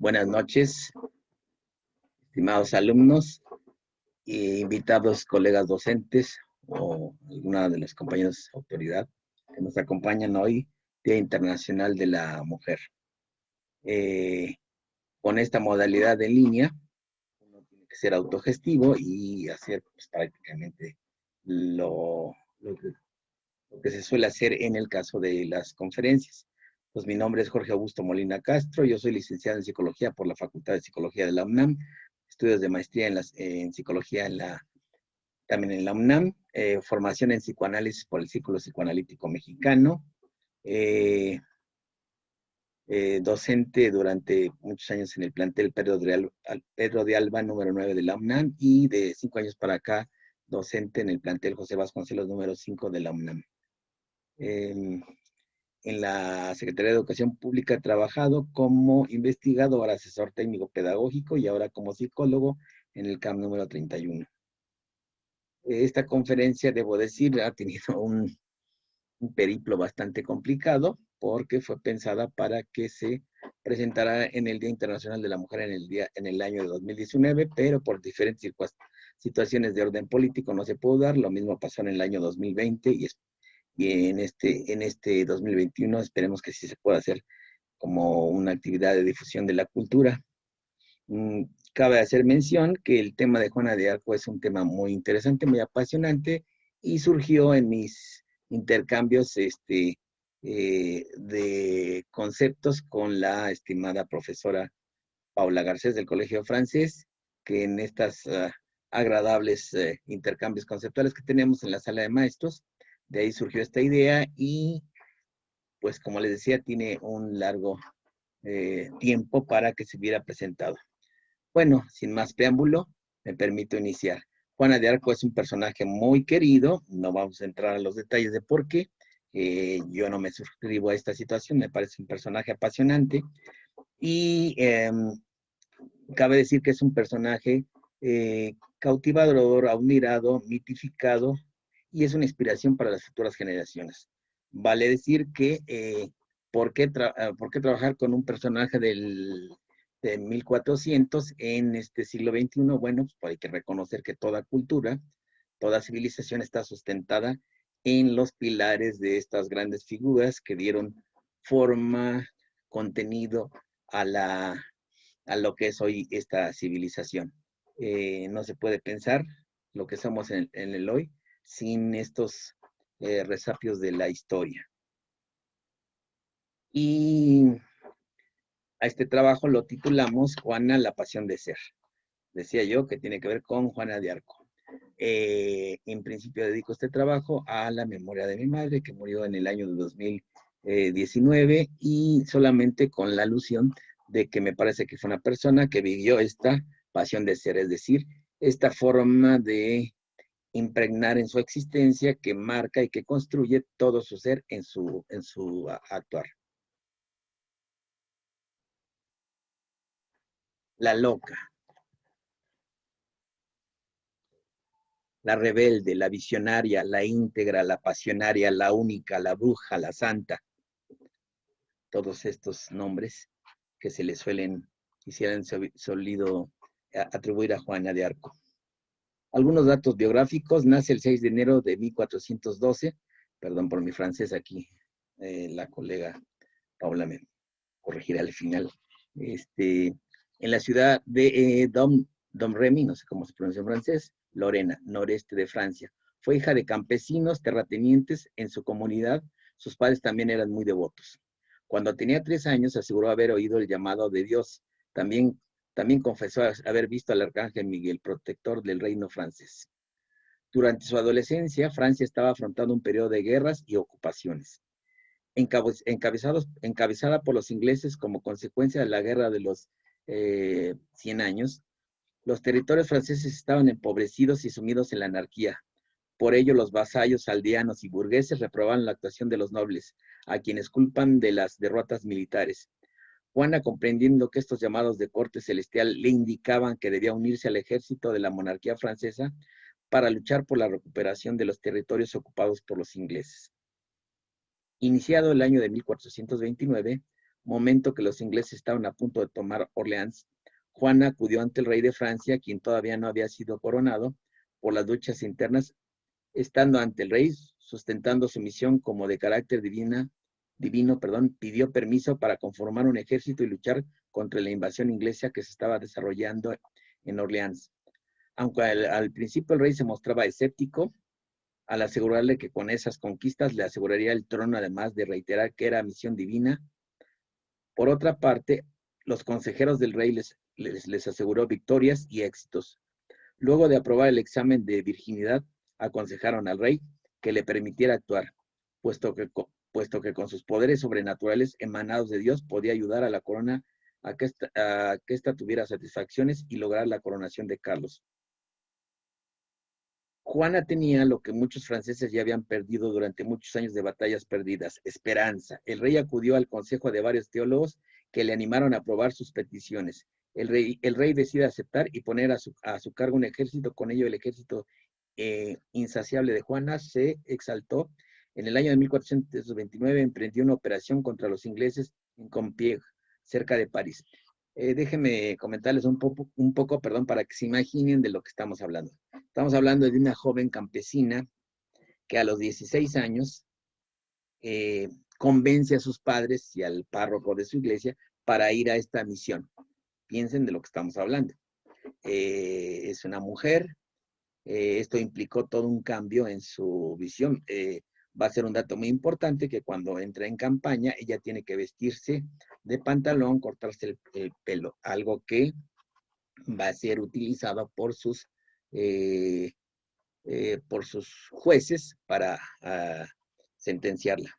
Buenas noches, estimados alumnos e invitados, colegas docentes o alguna de los compañeros de autoridad que nos acompañan hoy, Día Internacional de la Mujer. Con esta modalidad en línea, uno tiene que ser autogestivo y hacer pues, prácticamente lo que se suele hacer en el caso de las conferencias. Pues mi nombre es Jorge Augusto Molina Castro, yo soy licenciado en Psicología por la Facultad de Psicología de la UNAM, estudios de maestría en Psicología también en la UNAM, formación en Psicoanálisis por el Círculo Psicoanalítico Mexicano, eh, docente durante muchos años en el plantel Pedro de Alba número 9 de la UNAM y de 5 años para acá, docente en el plantel José Vasconcelos número 5 de la UNAM. En la Secretaría de Educación Pública he trabajado como investigador, asesor técnico pedagógico y ahora como psicólogo en el CAM número 31. Esta conferencia, debo decir, ha tenido un periplo bastante complicado porque fue pensada para que se presentara en el Día Internacional de la Mujer en el año de 2019, pero por diferentes situaciones de orden político no se pudo dar. Lo mismo pasó en el año 2020 y en este 2021 esperemos que sí se pueda hacer como una actividad de difusión de la cultura. Cabe hacer mención que el tema de Juana de Arco es un tema muy interesante, muy apasionante y surgió en mis intercambios de conceptos con la estimada profesora Paula Garcés del Colegio Francés, que en estas agradables intercambios conceptuales que tenemos en la sala de maestros, de ahí surgió esta idea y, pues como les decía, tiene un largo tiempo para que se hubiera presentado. Bueno, sin más preámbulo, me permito iniciar. Juana de Arco es un personaje muy querido, no vamos a entrar a los detalles de por qué, yo no me suscribo a esta situación, me parece un personaje apasionante y cabe decir que es un personaje cautivador, admirado, mitificado y es una inspiración para las futuras generaciones. Vale decir que, ¿por qué trabajar con un personaje de 1400 en este siglo XXI? Bueno, pues hay que reconocer que toda cultura, toda civilización está sustentada en los pilares de estas grandes figuras que dieron forma, contenido a lo que es hoy esta civilización. No se puede pensar lo que somos en el hoy sin estos resapios de la historia. Y a este trabajo lo titulamos Juana, la pasión de ser. Decía yo que tiene que ver con Juana de Arco. En principio dedico este trabajo a la memoria de mi madre, que murió en el año de 2019, y solamente con la alusión de que me parece que fue una persona que vivió esta pasión de ser, es decir, esta forma de impregnar en su existencia que marca y que construye todo su ser en su actuar. La loca, la rebelde, la visionaria, la íntegra, la pasionaria, la única, la bruja, la santa. Todos estos nombres que se le quisieran solido atribuir a Juana de Arco. Algunos datos biográficos: nace el 6 de enero de 1412, perdón por mi francés aquí, la colega Paula me corregirá al final, en la ciudad de Domremy, no sé cómo se pronuncia en francés, Lorena, noreste de Francia. Fue hija de campesinos, terratenientes en su comunidad, sus padres también eran muy devotos. Cuando tenía 3 años aseguró haber oído el llamado de Dios, también confesó haber visto al arcángel Miguel, protector del reino francés. Durante su adolescencia, Francia estaba afrontando un periodo de guerras y ocupaciones. Encabezada por los ingleses como consecuencia de la guerra de los 100 años, los territorios franceses estaban empobrecidos y sumidos en la anarquía. Por ello, los vasallos, aldeanos y burgueses reprobaban la actuación de los nobles, a quienes culpan de las derrotas militares. Juana, comprendiendo que estos llamados de corte celestial le indicaban que debía unirse al ejército de la monarquía francesa para luchar por la recuperación de los territorios ocupados por los ingleses. Iniciado el año de 1429, momento que los ingleses estaban a punto de tomar Orleans, Juana acudió ante el rey de Francia, quien todavía no había sido coronado por las luchas internas, estando ante el rey, sustentando su misión como de carácter divino, pidió permiso para conformar un ejército y luchar contra la invasión inglesa que se estaba desarrollando en Orleans. Aunque al principio el rey se mostraba escéptico, al asegurarle que con esas conquistas le aseguraría el trono, además de reiterar que era misión divina. Por otra parte, los consejeros del rey les aseguró victorias y éxitos. Luego de aprobar el examen de virginidad, aconsejaron al rey que le permitiera actuar, puesto que con sus poderes sobrenaturales emanados de Dios podía ayudar a la corona a que ésta tuviera satisfacciones y lograr la coronación de Carlos. Juana tenía lo que muchos franceses ya habían perdido durante muchos años de batallas perdidas: esperanza. El rey acudió al consejo de varios teólogos que le animaron a aprobar sus peticiones. El rey decide aceptar y poner a su cargo un ejército. Con ello, el ejército insaciable de Juana se exaltó. En el año de 1429 emprendió una operación contra los ingleses en Compiègne, cerca de París. Déjenme comentarles un poco, para que se imaginen de lo que estamos hablando. Estamos hablando de una joven campesina que a los 16 años convence a sus padres y al párroco de su iglesia para ir a esta misión. Piensen de lo que estamos hablando. Es una mujer. Esto implicó todo un cambio en su visión. Va a ser un dato muy importante que cuando entra en campaña, ella tiene que vestirse de pantalón, cortarse el pelo, algo que va a ser utilizado por sus jueces para sentenciarla.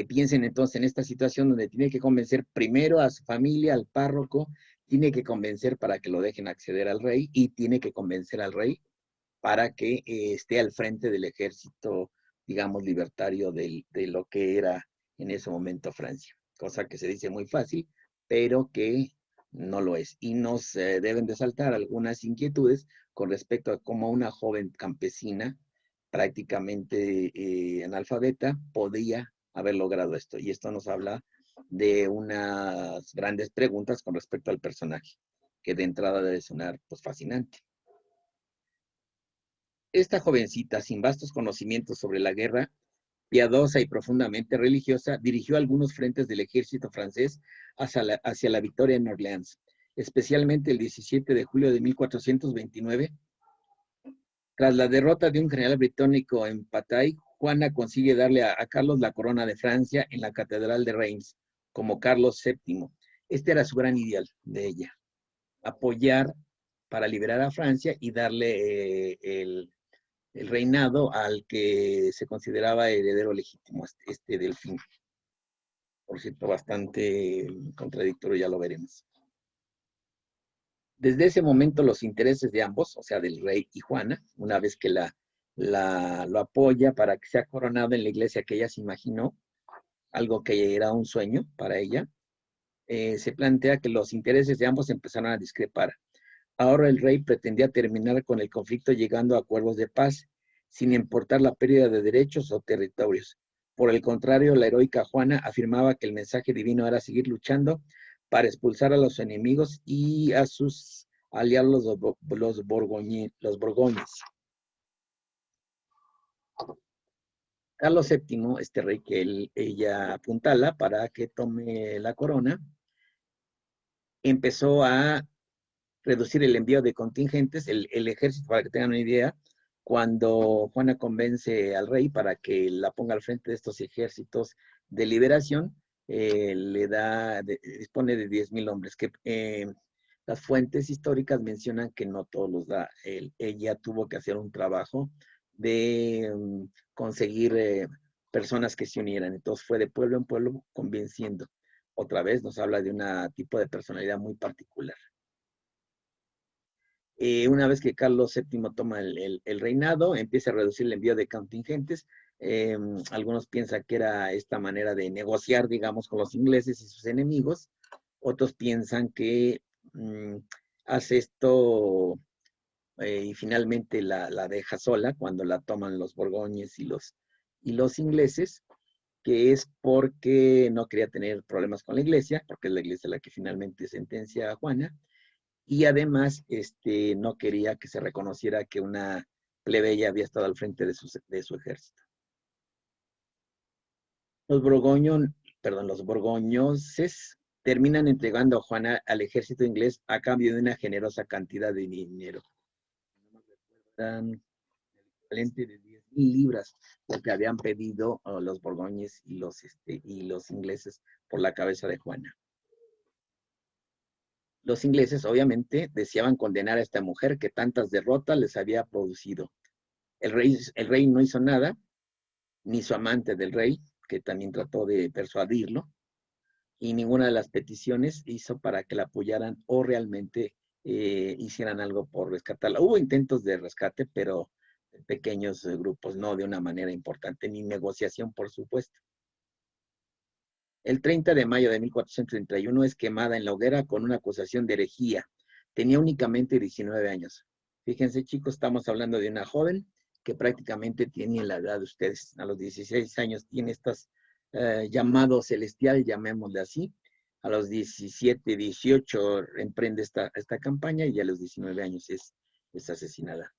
Piensen entonces en esta situación donde tiene que convencer primero a su familia, al párroco, tiene que convencer para que lo dejen acceder al rey y tiene que convencer al rey para que esté al frente del ejército, digamos, libertario de lo que era en ese momento Francia. Cosa que se dice muy fácil, pero que no lo es. Y nos deben de saltar algunas inquietudes con respecto a cómo una joven campesina, prácticamente analfabeta, podía haber logrado esto. Y esto nos habla de unas grandes preguntas con respecto al personaje, que de entrada debe sonar pues fascinante. Esta jovencita, sin vastos conocimientos sobre la guerra, piadosa y profundamente religiosa, dirigió algunos frentes del ejército francés hacia la victoria en Orleans, especialmente el 17 de julio de 1429. Tras la derrota de un general británico en Patay, Juana consigue darle a Carlos la corona de Francia en la Catedral de Reims, como Carlos VII. Este era su gran ideal de ella: apoyar para liberar a Francia y darle el reinado al que se consideraba heredero legítimo, este Delfín. Por cierto, bastante contradictorio, ya lo veremos. Desde ese momento los intereses de ambos, o sea, del rey y Juana, una vez que lo apoya para que sea coronado en la iglesia que ella se imaginó, algo que era un sueño para ella, se plantea que los intereses de ambos empezaron a discrepar. Ahora el rey pretendía terminar con el conflicto llegando a acuerdos de paz, sin importar la pérdida de derechos o territorios. Por el contrario, la heroica Juana afirmaba que el mensaje divino era seguir luchando para expulsar a los enemigos y a sus aliados los borgoñes. Carlos VII, este rey que ella apuntala para que tome la corona, empezó a reducir el envío de contingentes, el ejército, para que tengan una idea. Cuando Juana convence al rey para que la ponga al frente de estos ejércitos de liberación, dispone de 10,000 hombres, que las fuentes históricas mencionan que no todos los da. Ella tuvo que hacer un trabajo de conseguir personas que se unieran. Entonces fue de pueblo en pueblo convenciendo. Otra vez nos habla de un tipo de personalidad muy particular. Una vez que Carlos VII toma el reinado, empieza a reducir el envío de contingentes. Algunos piensan que era esta manera de negociar, digamos, con los ingleses y sus enemigos. Otros piensan que hace esto y finalmente la deja sola cuando la toman los borgoñes y los ingleses, que es porque no quería tener problemas con la iglesia, porque es la iglesia la que finalmente sentencia a Juana, y además no quería que se reconociera que una plebeya había estado al frente de su ejército. Los los borgoñoses terminan entregando a Juana al ejército inglés a cambio de una generosa cantidad de dinero. Dan el equivalente de 10,000 libras, lo que habían pedido los borgoñes y los ingleses por la cabeza de Juana. Los ingleses, obviamente, deseaban condenar a esta mujer que tantas derrotas les había producido. El rey no hizo nada, ni su amante del rey, que también trató de persuadirlo, y ninguna de las peticiones hizo para que la apoyaran o realmente hicieran algo por rescatarla. Hubo intentos de rescate, pero en pequeños grupos, no de una manera importante, ni negociación, por supuesto. El 30 de mayo de 1431 es quemada en la hoguera con una acusación de herejía. Tenía únicamente 19 años. Fíjense, chicos, estamos hablando de una joven que prácticamente tiene la edad de ustedes. A los 16 años tiene estas llamado celestial, llamémosle así. A los 17, 18 emprende esta campaña y a los 19 años es asesinada.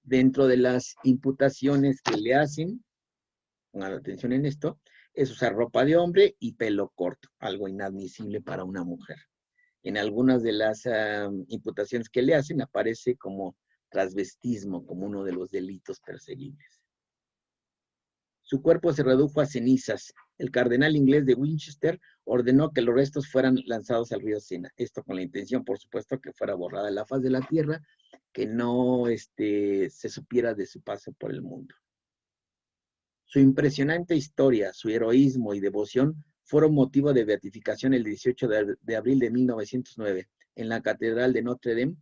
Dentro de las imputaciones que le hacen, pongan atención en esto, es usar ropa de hombre y pelo corto, algo inadmisible para una mujer. En algunas de las imputaciones que le hacen aparece como transvestismo, como uno de los delitos perseguibles. Su cuerpo se redujo a cenizas. El cardenal inglés de Winchester ordenó que los restos fueran lanzados al río Sena. Esto con la intención, por supuesto, que fuera borrada de la faz de la tierra, que no se supiera de su paso por el mundo. Su impresionante historia, su heroísmo y devoción fueron motivo de beatificación el 18 de abril de 1909 en la Catedral de Notre Dame.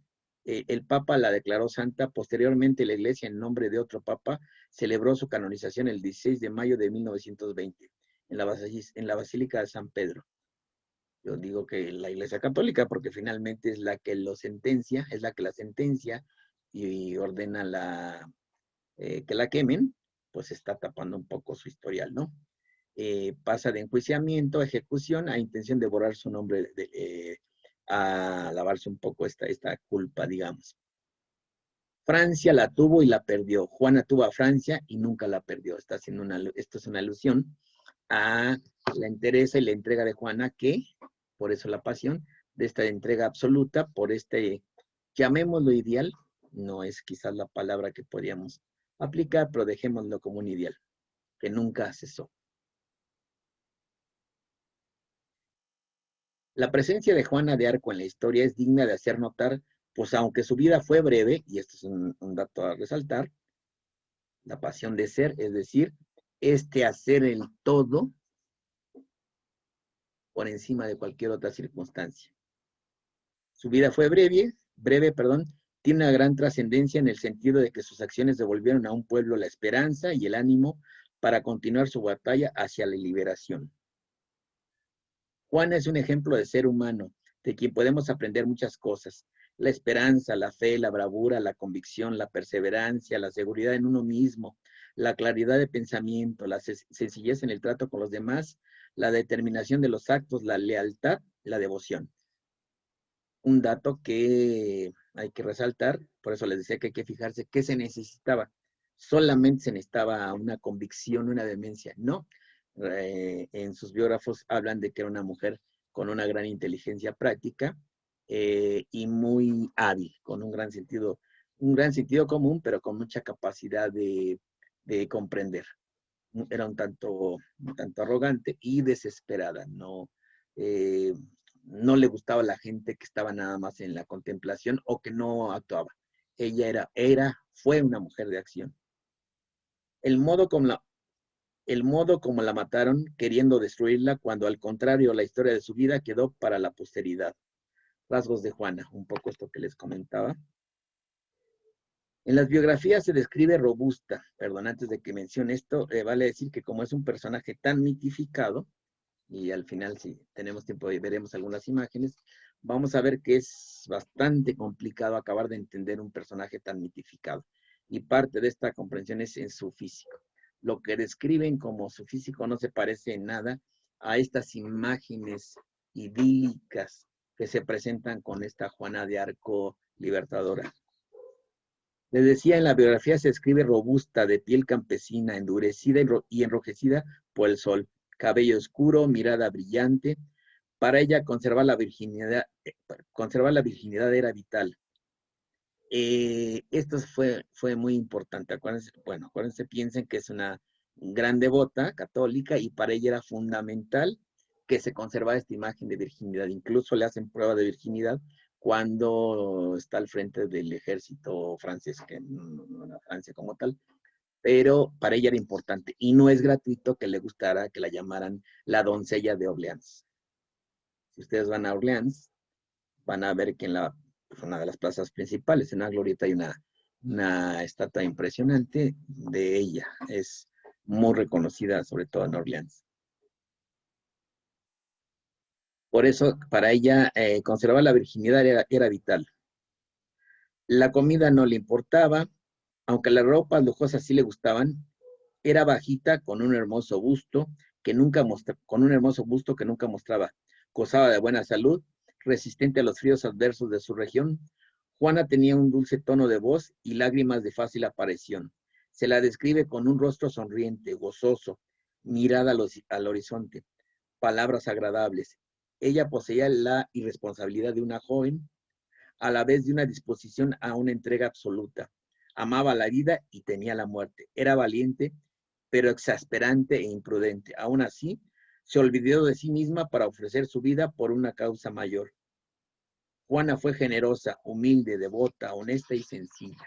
El Papa la declaró santa. Posteriormente, la Iglesia, en nombre de otro Papa, celebró su canonización el 16 de mayo de 1920 en la Basílica de San Pedro. Yo digo que la Iglesia Católica, porque finalmente es la que lo sentencia, es la que la sentencia y ordena que la quemen, pues está tapando un poco su historial, ¿no? Pasa de enjuiciamiento a ejecución a intención de borrar su nombre, a lavarse un poco esta culpa, digamos. Francia la tuvo y la perdió. Juana tuvo a Francia y nunca la perdió. Esto es una alusión a la entereza y la entrega de Juana, que, por eso la pasión, de esta entrega absoluta, por llamémoslo ideal, no es quizás la palabra que podríamos aplicar, pero dejémoslo como un ideal, que nunca cesó. La presencia de Juana de Arco en la historia es digna de hacer notar, pues aunque su vida fue breve, y esto es un dato a resaltar, la pasión de ser, es decir, hacer el todo por encima de cualquier otra circunstancia. Su vida fue breve, tiene una gran trascendencia en el sentido de que sus acciones devolvieron a un pueblo la esperanza y el ánimo para continuar su batalla hacia la liberación. Juana es un ejemplo de ser humano, de quien podemos aprender muchas cosas. La esperanza, la fe, la bravura, la convicción, la perseverancia, la seguridad en uno mismo, la claridad de pensamiento, la sencillez en el trato con los demás, la determinación de los actos, la lealtad, la devoción. Un dato que hay que resaltar, por eso les decía que hay que fijarse qué se necesitaba. Solamente se necesitaba una convicción, una demencia. No, en sus biógrafos hablan de que era una mujer con una gran inteligencia práctica y muy hábil, con un gran sentido común, pero con mucha capacidad de comprender. Era un tanto arrogante y desesperada, no le gustaba a la gente que estaba nada más en la contemplación o que no actuaba. Ella fue una mujer de acción. El modo como la mataron, queriendo destruirla, cuando al contrario la historia de su vida quedó para la posteridad. Rasgos de Juana, un poco esto que les comentaba. En las biografías se describe robusta. Antes de que mencione esto, vale decir que como es un personaje tan mitificado, y al final, si tenemos tiempo y veremos algunas imágenes, vamos a ver que es bastante complicado acabar de entender un personaje tan mitificado. Y parte de esta comprensión es en su físico. lo que describen como su físico no se parece en nada a estas imágenes idílicas que se presentan con esta Juana de Arco libertadora. Les decía, en la biografía se escribe robusta, de piel campesina, endurecida y enrojecida por el sol, cabello oscuro, mirada brillante. Para ella conservar la virginidad era vital. Esto fue muy importante. Acuérdense, piensen que es una gran devota católica y para ella era fundamental que se conservara esta imagen de virginidad. Incluso le hacen prueba de virginidad cuando está al frente del ejército francés, que no era Francia como tal, pero para ella era importante. Y no es gratuito que le gustara que la llamaran la doncella de Orleans. Si ustedes van a Orleans, van a ver que en una de las plazas principales, en la glorieta, hay una estatua impresionante de ella. Es muy reconocida, sobre todo en Orleans. Por eso, para ella, conservar la virginidad era vital. La comida no le importaba, aunque las ropas lujosas sí le gustaban. Era bajita, con un hermoso busto que nunca mostraba. Gozaba de buena salud, resistente a los fríos adversos de su región. Juana tenía un dulce tono de voz y lágrimas de fácil aparición. Se la describe con un rostro sonriente, gozoso, mirada al horizonte, palabras agradables. Ella poseía la irresponsabilidad de una joven, a la vez de una disposición a una entrega absoluta. Amaba la vida y temía la muerte. Era valiente, pero exasperante e imprudente. Aún así, se olvidó de sí misma para ofrecer su vida por una causa mayor. Juana fue generosa, humilde, devota, honesta y sencilla.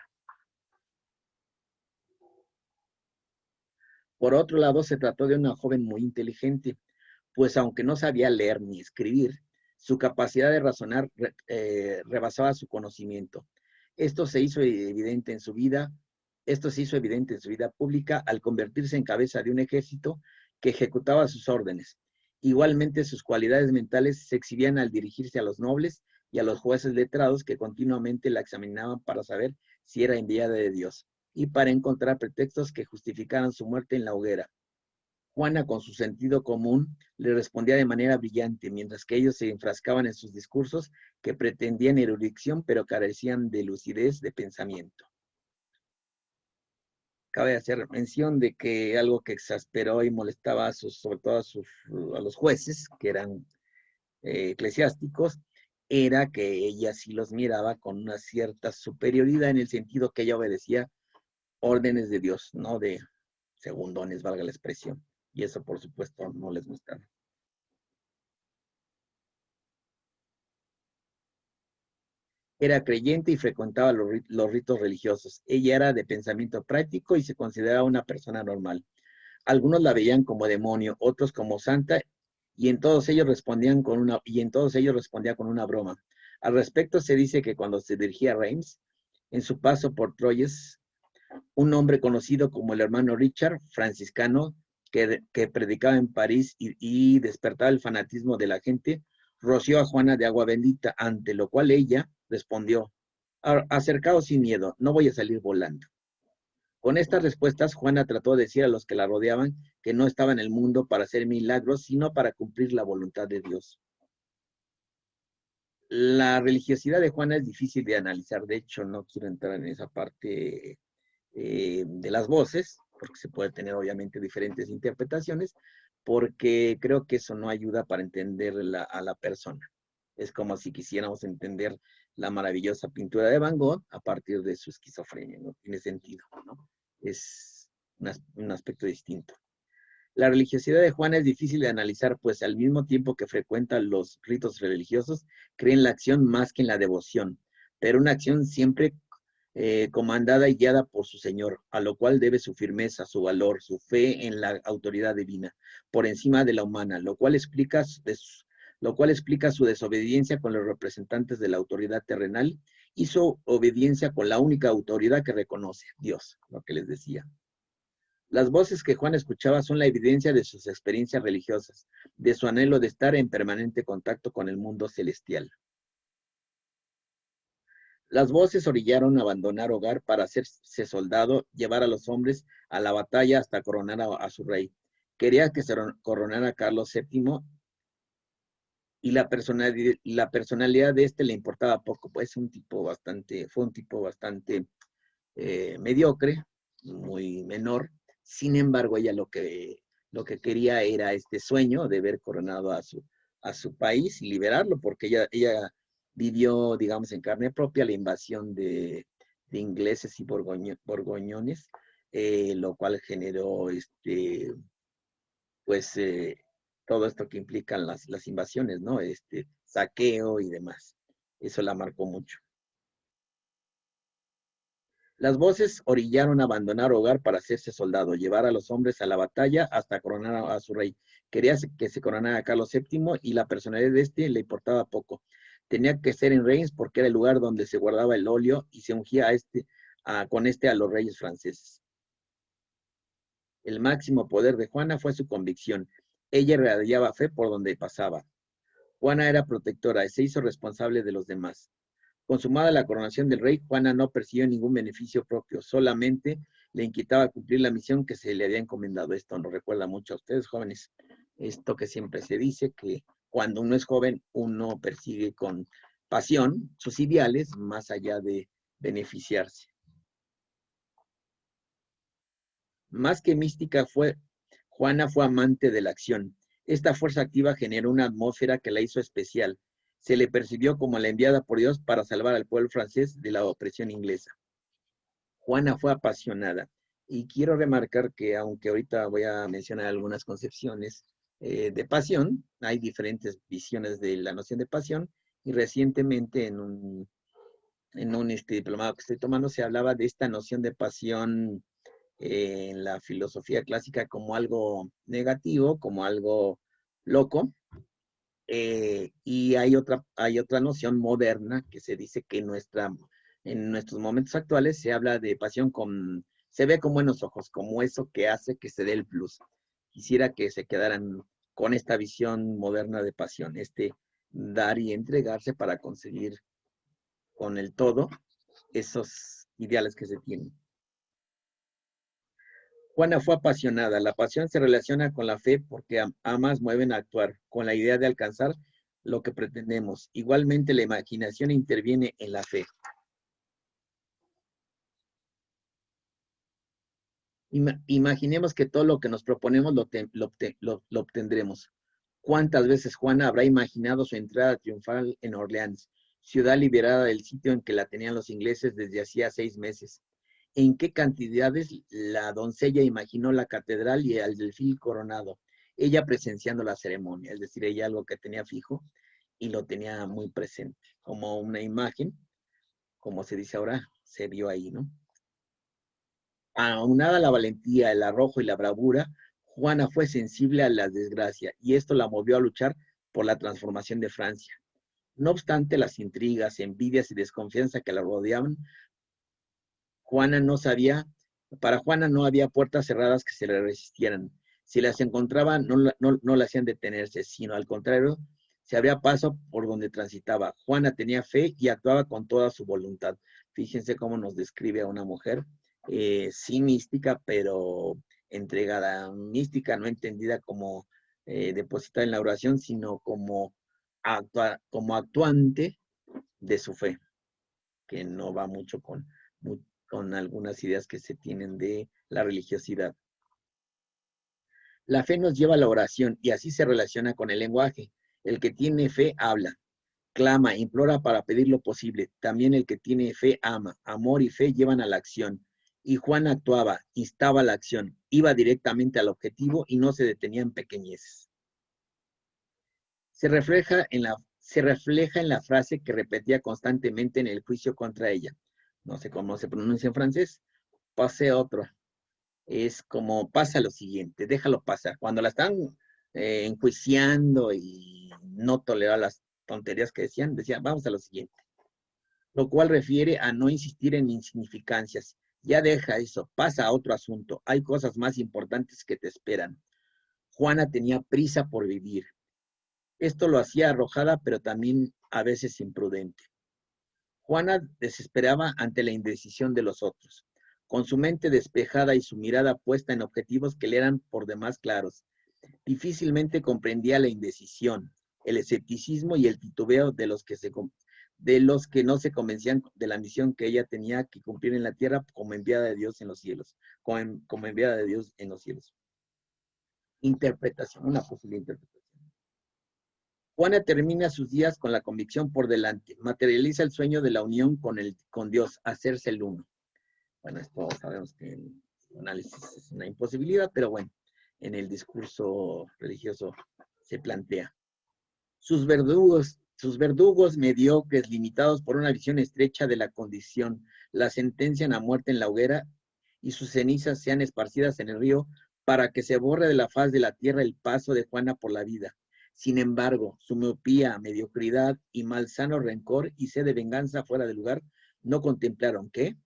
Por otro lado, se trató de una joven muy inteligente, pues aunque no sabía leer ni escribir, su capacidad de razonar rebasaba su conocimiento. Esto se hizo evidente en su vida pública al convertirse en cabeza de un ejército que ejecutaba sus órdenes. Igualmente, sus cualidades mentales se exhibían al dirigirse a los nobles y a los jueces letrados que continuamente la examinaban para saber si era enviada de Dios y para encontrar pretextos que justificaran su muerte en la hoguera. Juana, con su sentido común, le respondía de manera brillante, mientras que ellos se enfrascaban en sus discursos que pretendían erudición, pero carecían de lucidez de pensamiento. Cabe hacer mención de que algo que exasperó y molestaba sobre todo a los jueces, que eran eclesiásticos, era que ella sí los miraba con una cierta superioridad en el sentido que ella obedecía órdenes de Dios, no de segundones, valga la expresión. Y eso, por supuesto, no les gustaba. Era creyente y frecuentaba los ritos religiosos. Ella era de pensamiento práctico y se consideraba una persona normal. Algunos la veían como demonio, otros como santa, y en todos ellos respondía con una broma. Al respecto, se dice que cuando se dirigía a Reims, en su paso por Troyes, un hombre conocido como el hermano Richard, franciscano, que predicaba en París y despertaba el fanatismo de la gente, roció a Juana de agua bendita, ante lo cual ella respondió: acercaos sin miedo, no voy a salir volando. Con estas respuestas, Juana trató de decir a los que la rodeaban que no estaba en el mundo para hacer milagros, sino para cumplir la voluntad de Dios. La religiosidad de Juana es difícil de analizar. De hecho, no quiero entrar en esa parte de las voces, porque se puede tener obviamente diferentes interpretaciones, porque creo que eso no ayuda para entender a la persona. Es como si quisiéramos entender la maravillosa pintura de Van Gogh a partir de su esquizofrenia. No tiene sentido, ¿no? Es un aspecto distinto. La religiosidad de Juana es difícil de analizar, pues al mismo tiempo que frecuenta los ritos religiosos, cree en la acción más que en la devoción, pero una acción siempre comandada y guiada por su Señor, a lo cual debe su firmeza, su valor, su fe en la autoridad divina, por encima de la humana, lo cual explica su desobediencia con los representantes de la autoridad terrenal y su obediencia con la única autoridad que reconoce, Dios, lo que les decía. Las voces que Juan escuchaba son la evidencia de sus experiencias religiosas, de su anhelo de estar en permanente contacto con el mundo celestial. Las voces orillaron a abandonar hogar para hacerse soldado, llevar a los hombres a la batalla hasta coronar a su rey. Quería que se coronara a Carlos VII y la personalidad de este le importaba poco, pues fue un tipo bastante mediocre, muy menor. Sin embargo, ella lo que quería era este sueño de ver coronado a su país y liberarlo, porque ella vivió, digamos, en carne propia la invasión de ingleses y borgoñones, lo cual generó pues todo esto que implican las invasiones, ¿no? Saqueo y demás. Eso la marcó mucho. Las voces orillaron a abandonar hogar para hacerse soldado, llevar a los hombres a la batalla hasta coronar a su rey. Quería que se coronara a Carlos VII y la personalidad de este le importaba poco. Tenía que ser en Reims porque era el lugar donde se guardaba el óleo y se ungía con a los reyes franceses. El máximo poder de Juana fue su convicción. Ella irradiaba fe por donde pasaba. Juana era protectora y se hizo responsable de los demás. Consumada la coronación del rey, Juana no persiguió ningún beneficio propio, solamente le inquietaba cumplir la misión que se le había encomendado. Esto nos recuerda mucho a ustedes, jóvenes. Esto que siempre se dice, que cuando uno es joven, uno persigue con pasión sus ideales más allá de beneficiarse. Más que mística Juana fue amante de la acción. Esta fuerza activa generó una atmósfera que la hizo especial. Se le percibió como la enviada por Dios para salvar al pueblo francés de la opresión inglesa. Juana fue apasionada. Y quiero remarcar que, aunque ahorita voy a mencionar algunas concepciones de pasión, hay diferentes visiones de la noción de pasión, y recientemente en un diplomado que estoy tomando se hablaba de esta noción de pasión en la filosofía clásica como algo negativo, como algo loco, y hay otra noción moderna que se dice que en nuestros momentos actuales se habla de pasión se ve con buenos ojos, como eso que hace que se dé el plus. Quisiera que se quedaran con esta visión moderna de pasión, dar y entregarse para conseguir con el todo esos ideales que se tienen. Juana fue apasionada. La pasión se relaciona con la fe porque ambas mueven a actuar, con la idea de alcanzar lo que pretendemos. Igualmente, la imaginación interviene en la fe. Imaginemos que todo lo que nos proponemos lo obtendremos. ¿Cuántas veces Juana habrá imaginado su entrada triunfal en Orleans, ciudad liberada del sitio en que la tenían los ingleses desde hacía 6 meses? ¿En qué cantidades la doncella imaginó la catedral y al delfín coronado? Ella presenciando la ceremonia, es decir, ella algo que tenía fijo y lo tenía muy presente, como una imagen, como se dice ahora, se vio ahí, ¿no? Aunada la valentía, el arrojo y la bravura, Juana fue sensible a la desgracia y esto la movió a luchar por la transformación de Francia. No obstante las intrigas, envidias y desconfianza que la rodeaban, Juana no sabía, para Juana no había puertas cerradas que se le resistieran. Si las encontraba, no la hacían detenerse, sino al contrario, se abría paso por donde transitaba. Juana tenía fe y actuaba con toda su voluntad. Fíjense cómo nos describe a una mujer, sí mística, pero entregada. Mística no entendida como depositada en la oración, sino como actuante de su fe, que no va mucho con algunas ideas que se tienen de la religiosidad. La fe nos lleva a la oración y así se relaciona con el lenguaje. El que tiene fe habla, clama, implora para pedir lo posible. También el que tiene fe ama. Amor y fe llevan a la acción. Y Juan actuaba, instaba la acción, iba directamente al objetivo y no se detenía en pequeñeces. Se refleja en la frase que repetía constantemente en el juicio contra ella. No sé cómo se pronuncia en francés. Pase otro. Es como pasa lo siguiente, déjalo pasar. Cuando la están enjuiciando y no toleraba las tonterías que decía, vamos a lo siguiente. Lo cual refiere a no insistir en insignificancias. Ya deja eso, pasa a otro asunto. Hay cosas más importantes que te esperan. Juana tenía prisa por vivir. Esto lo hacía arrojada, pero también a veces imprudente. Juana desesperaba ante la indecisión de los otros. Con su mente despejada y su mirada puesta en objetivos que le eran por demás claros, difícilmente comprendía la indecisión, el escepticismo y el titubeo de los que no se convencían de la misión que ella tenía que cumplir en la tierra como enviada de Dios en los cielos, como enviada de Dios en los cielos. Interpretación, una posible interpretación. Juana termina sus días con la convicción por delante, materializa el sueño de la unión con Dios, hacerse el uno. Bueno, esto sabemos que en análisis es una imposibilidad, pero bueno, en el discurso religioso se plantea. Sus verdugos mediocres, limitados por una visión estrecha de la condición, la sentencian a muerte en la hoguera y sus cenizas sean esparcidas en el río para que se borre de la faz de la tierra el paso de Juana por la vida. Sin embargo, su miopía, mediocridad y malsano rencor y sed de venganza fuera de lugar no contemplaron que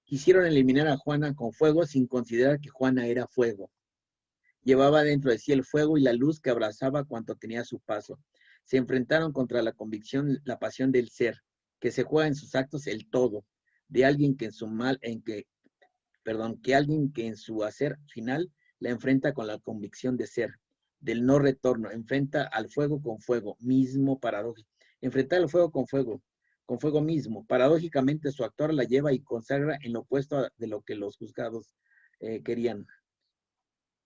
quisieron eliminar a Juana con fuego sin considerar que Juana era fuego. Llevaba dentro de sí el fuego y la luz que abrazaba cuanto tenía a su paso. Se enfrentaron contra la convicción, la pasión del ser, que se juega en sus actos el todo, de alguien que que alguien que en su hacer final la enfrenta con la convicción de ser, del no retorno, enfrenta al fuego con fuego, mismo paradójico. Enfrentar el fuego con fuego mismo. Paradójicamente su actor la lleva y consagra en lo opuesto de lo que los juzgados querían,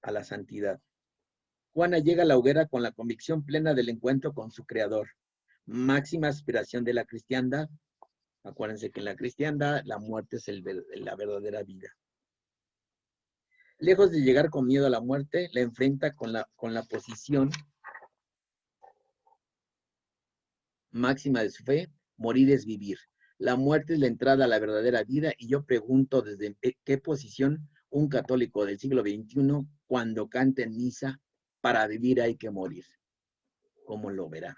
a la santidad. Juana llega a la hoguera con la convicción plena del encuentro con su Creador. Máxima aspiración de la cristiandad. Acuérdense que en la cristiandad la muerte es la verdadera vida. Lejos de llegar con miedo a la muerte, la enfrenta con la posición máxima de su fe: morir es vivir. La muerte es la entrada a la verdadera vida, y yo pregunto desde qué posición un católico del siglo XXI, cuando canta en misa, para vivir hay que morir. ¿Cómo lo verá?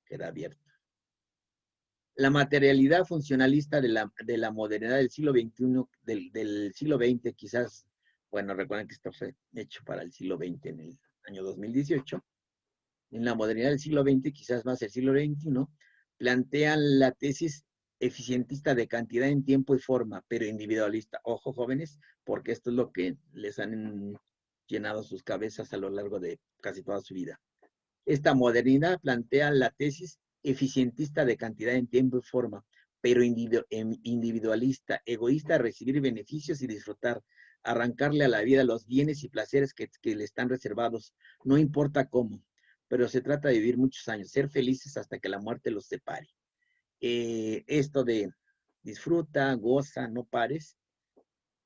Queda abierto. La materialidad funcionalista de la modernidad del siglo XXI, del siglo XX, quizás, bueno, recuerden que esto fue hecho para el siglo XX en el año 2018, en la modernidad del siglo XX, quizás más el siglo XXI, plantean la tesis eficientista de cantidad en tiempo y forma, pero individualista. Ojo, jóvenes, porque esto es lo que les han llenado sus cabezas a lo largo de casi toda su vida. Esta modernidad plantea la tesis eficientista de cantidad en tiempo y forma, pero individualista, egoísta de recibir beneficios y disfrutar, arrancarle a la vida los bienes y placeres que le están reservados, no importa cómo, pero se trata de vivir muchos años, ser felices hasta que la muerte los separe. Esto de disfruta, goza, no pares,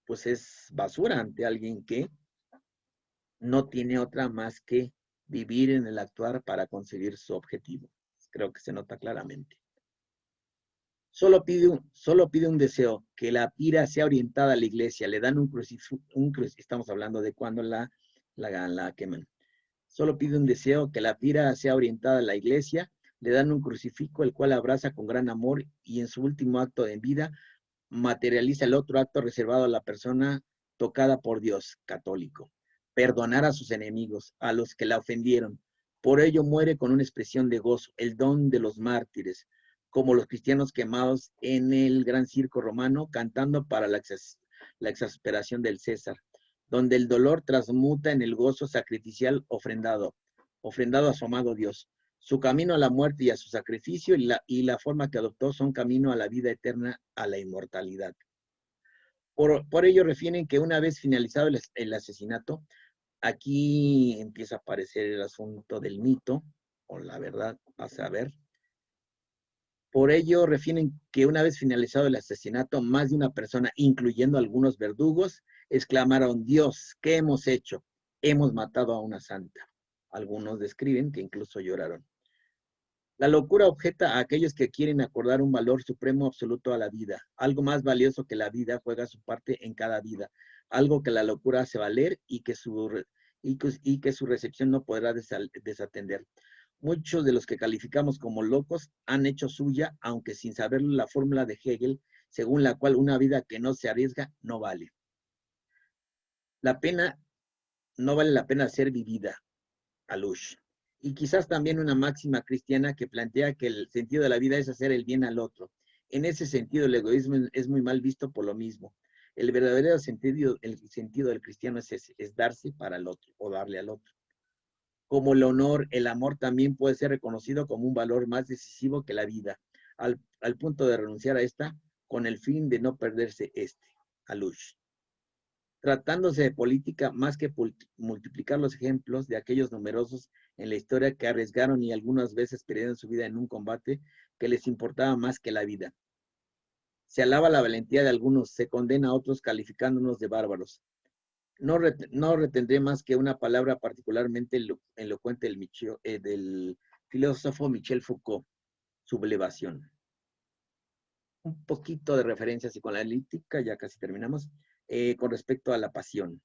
pues es basura ante alguien que no tiene otra más que vivir en el actuar para conseguir su objetivo. Creo que se nota claramente. Solo pide un deseo, que la pira sea orientada a la iglesia. Le dan un crucifijo, estamos hablando de cuando la queman. Solo pide un deseo, que la pira sea orientada a la iglesia. Le dan un crucifijo, el cual abraza con gran amor, y en su último acto de vida materializa el otro acto reservado a la persona tocada por Dios, católico: perdonar a sus enemigos, a los que la ofendieron. Por ello muere con una expresión de gozo, el don de los mártires, como los cristianos quemados en el gran circo romano, cantando para la exasperación del César, donde el dolor transmuta en el gozo sacrificial ofrendado a su amado Dios. Su camino a la muerte y a su sacrificio y la forma que adoptó son camino a la vida eterna, a la inmortalidad. Por ello refieren que una vez finalizado el asesinato, aquí empieza a aparecer el asunto del mito, o la verdad, a saber. Por ello refieren que una vez finalizado el asesinato, más de una persona, incluyendo algunos verdugos, exclamaron: Dios, ¿qué hemos hecho? Hemos matado a una santa. Algunos describen que incluso lloraron. La locura objeta a aquellos que quieren acordar un valor supremo absoluto a la vida. Algo más valioso que la vida juega su parte en cada vida. Algo que la locura hace valer y que su recepción no podrá desatender. Muchos de los que calificamos como locos han hecho suya, aunque sin saberlo, la fórmula de Hegel, según la cual una vida que no se arriesga no vale. No vale la pena ser vivida, Alush. Y quizás también una máxima cristiana que plantea que el sentido de la vida es hacer el bien al otro. En ese sentido, el egoísmo es muy mal visto por lo mismo. El sentido del cristiano es darse para el otro o darle al otro. Como el honor, el amor también puede ser reconocido como un valor más decisivo que la vida, al punto de renunciar a esta con el fin de no perderse Alush. Tratándose de política, más que multiplicar los ejemplos de aquellos numerosos en la historia que arriesgaron y algunas veces perdieron su vida en un combate que les importaba más que la vida. Se alaba la valentía de algunos, se condena a otros calificándonos de bárbaros. No retendré más que una palabra particularmente elocuente del filósofo Michel Foucault, sublevación. Un poquito de referencia psicoanalítica, ya casi terminamos, con respecto a la pasión.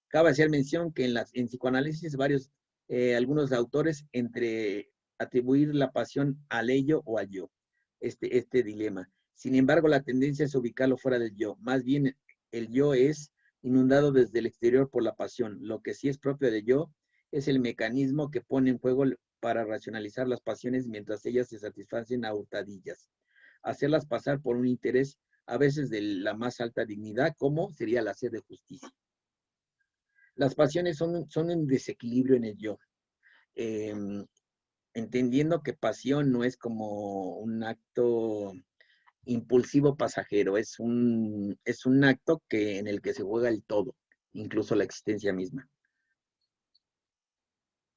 Cabe hacer mención que en psicoanálisis algunos autores entre atribuir la pasión al ello o al yo, este dilema. Sin embargo, la tendencia es ubicarlo fuera del yo. Más bien, el yo es inundado desde el exterior por la pasión. Lo que sí es propio del yo es el mecanismo que pone en juego para racionalizar las pasiones mientras ellas se satisfacen a hurtadillas. Hacerlas pasar por un interés a veces de la más alta dignidad, como sería la sed de justicia. Las pasiones son un desequilibrio en el yo. Entendiendo que pasión no es como un acto impulsivo pasajero, es un acto en el que se juega el todo, incluso la existencia misma.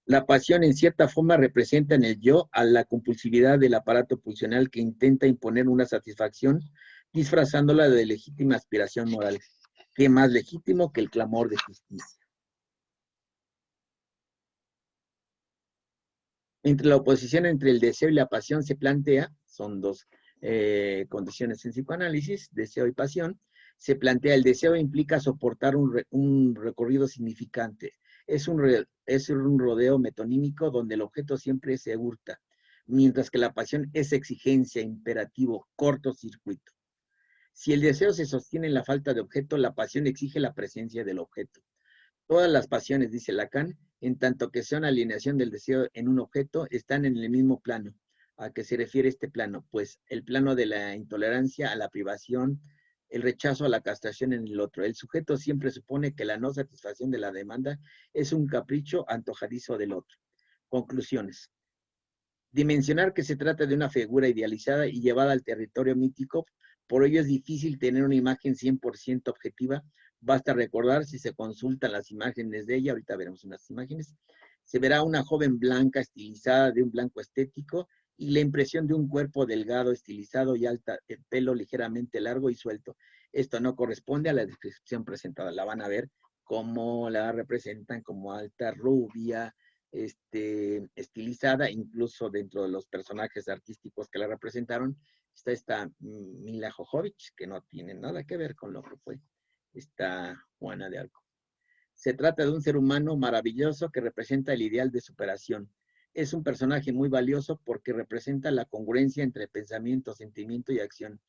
La pasión en cierta forma representa en el yo a la compulsividad del aparato pulsional que intenta imponer una satisfacción disfrazándola de legítima aspiración moral. ¿Qué más legítimo que el clamor de justicia? Entre la oposición entre el deseo y la pasión se plantea, son dos condiciones en psicoanálisis, deseo y pasión, se plantea el deseo implica soportar un recorrido significante. Es un rodeo metonímico donde el objeto siempre se hurta, mientras que la pasión es exigencia, imperativo, cortocircuito. Si el deseo se sostiene en la falta de objeto, la pasión exige la presencia del objeto. Todas las pasiones, dice Lacan, en tanto que son alineación del deseo en un objeto, están en el mismo plano. ¿A qué se refiere este plano? Pues el plano de la intolerancia a la privación, el rechazo a la castración en el otro. El sujeto siempre supone que la no satisfacción de la demanda es un capricho antojadizo del otro. Conclusiones. Dimensionar que se trata de una figura idealizada y llevada al territorio mítico, por ello es difícil tener una imagen 100% objetiva. Basta recordar, si se consultan las imágenes de ella, ahorita veremos unas imágenes, se verá una joven blanca estilizada de un blanco estético y la impresión de un cuerpo delgado, estilizado y alta, el pelo ligeramente largo y suelto. Esto no corresponde a la descripción presentada. La van a ver cómo la representan como alta, rubia, estilizada, incluso dentro de los personajes artísticos que la representaron, está esta Mila Jovovich, que no tiene nada que ver con lo que fue esta Juana de Arco. Se trata de un ser humano maravilloso que representa el ideal de superación. Es un personaje muy valioso porque representa la congruencia entre pensamiento, sentimiento y acción.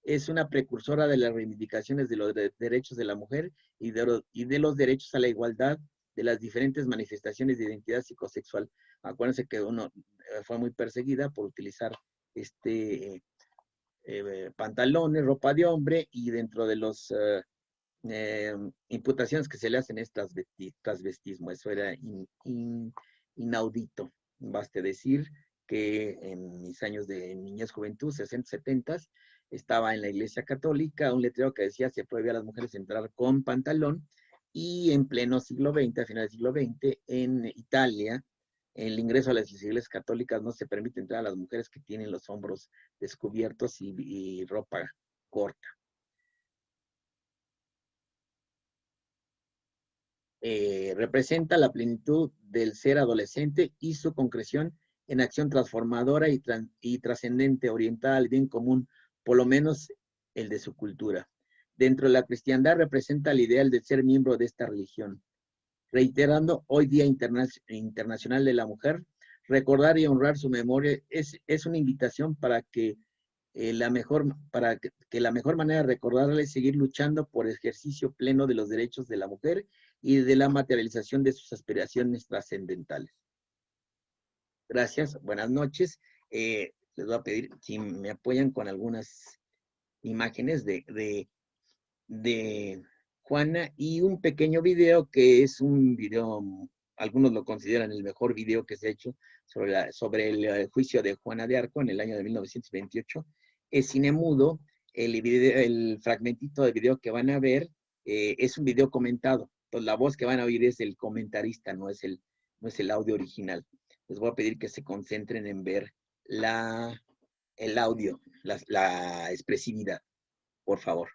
Es una precursora de las reivindicaciones de los derechos de la mujer y de los derechos a la igualdad de las diferentes manifestaciones de identidad psicosexual. Acuérdense que fue muy perseguida por utilizar pantalones, ropa de hombre, y dentro de los imputaciones que se le hacen es transvestismo. Eso era inaudito. Baste decir que en mis años de niñez, juventud, 60, 70, estaba en la iglesia católica un letrero que decía se prohíbe a las mujeres entrar con pantalón, y en pleno siglo XX, a finales del siglo XX, en Italia, el ingreso a las iglesias católicas no se permite entrar a las mujeres que tienen los hombros descubiertos y ropa corta. Representa la plenitud del ser adolescente y su concreción en acción transformadora y trascendente, orientada al bien común, por lo menos el de su cultura. Dentro de la cristiandad representa el ideal de ser miembro de esta religión. Reiterando hoy Día Internacional de la Mujer, recordar y honrar su memoria es una invitación para que la mejor manera de recordarla es seguir luchando por el ejercicio pleno de los derechos de la mujer y de la materialización de sus aspiraciones trascendentales. Gracias, buenas noches. Les voy a pedir si me apoyan con algunas imágenes de Juana y un pequeño video que es un video, algunos lo consideran el mejor video que se ha hecho sobre el juicio de Juana de Arco en el año de 1928. Es cine mudo, el fragmentito de video que van a ver es un video comentado. Entonces, la voz que van a oír es el comentarista, no es el audio original. Les voy a pedir que se concentren en ver el audio, la expresividad, por favor.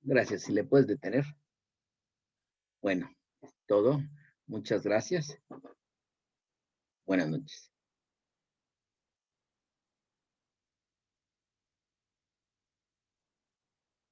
Gracias. Si le puedes detener. Bueno, todo. Muchas gracias. Buenas noches.